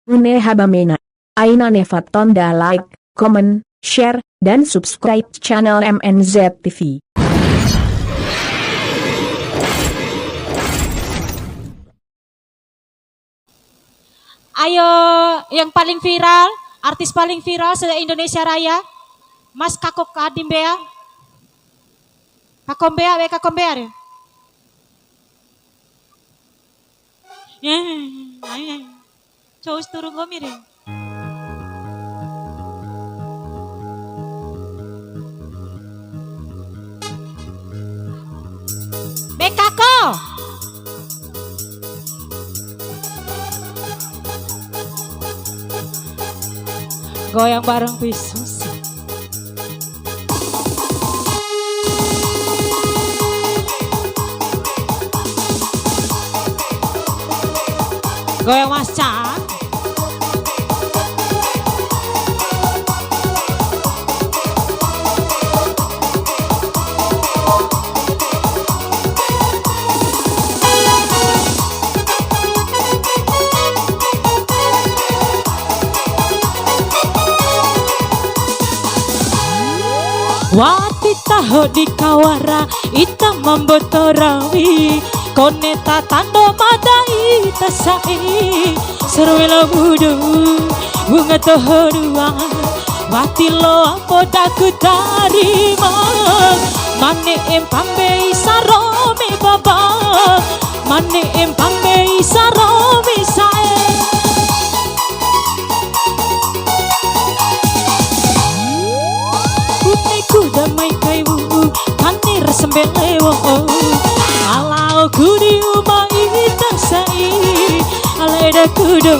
Une habamena. Aina nefatonda like, comment, share, dan subscribe channel MNZ TV. Ayo yang paling viral, artis paling viral se-Indonesia Raya, Mas Kakok Adimbea. Kakombea, Kakombea. Coba turun gomir ya. Bekako. Goyang bareng Pisus. Goyang Mas Cak. Wati taho di kawara ita mambotorawi koneta tando madai tasai serwela budu bunga tohoruang wati lo apodaku tarima mane empambe saromi baba mane empambe saromi sae damai kai wu kani resembele wo alau kudi umai tasai aleda kudo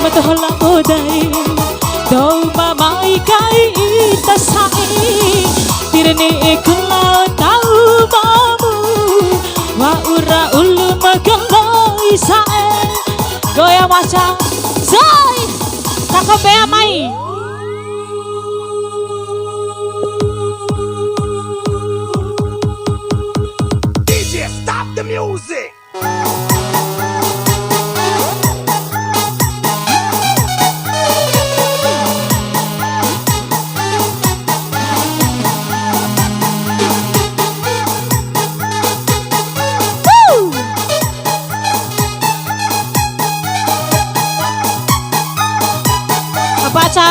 matola bodai do mamai kai tasai tirene ekla tau mamu wa ura ulu magalai sae goya macha zai Kakombea mai. Stop the music! Woo! Kebaca.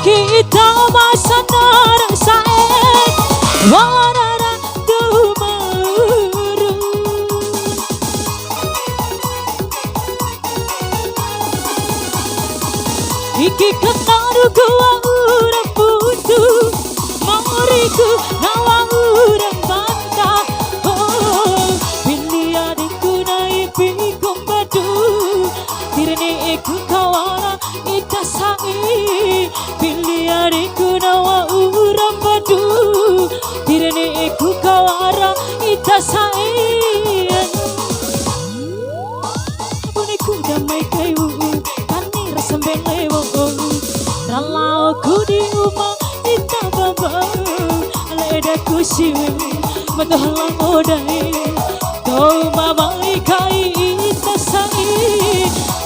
Kita masanar sae warara dumaru iki kenaru gua urang putu moriku nawa urang banta oh pilih adikku naik pikom badu tirene iku kawana ita sangi pilih adikku nawa urang badu tirene iku kawara ita sangi boniku damai kayu kani resembele wo ralau ku di rumah ita baba leda ku siwe matolang odai kau mamai kai ita sangi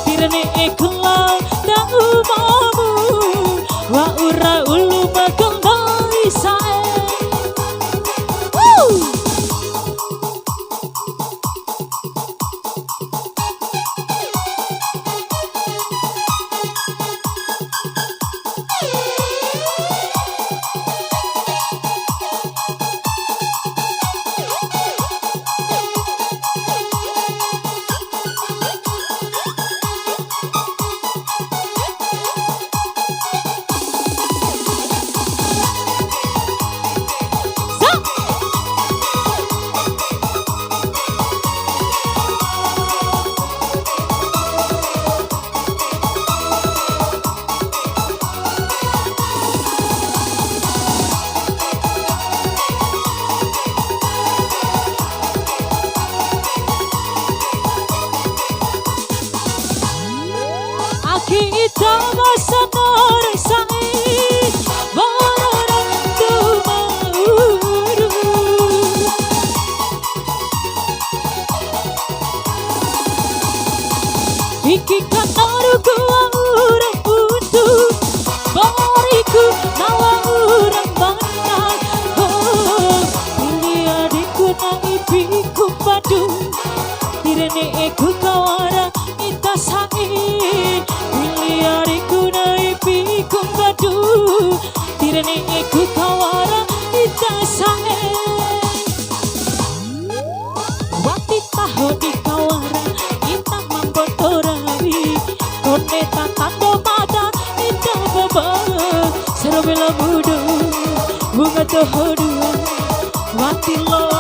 tirene ekla tau mamu wa ura ulu magalai sae. Woo! hudu bunga tuh dua wati lo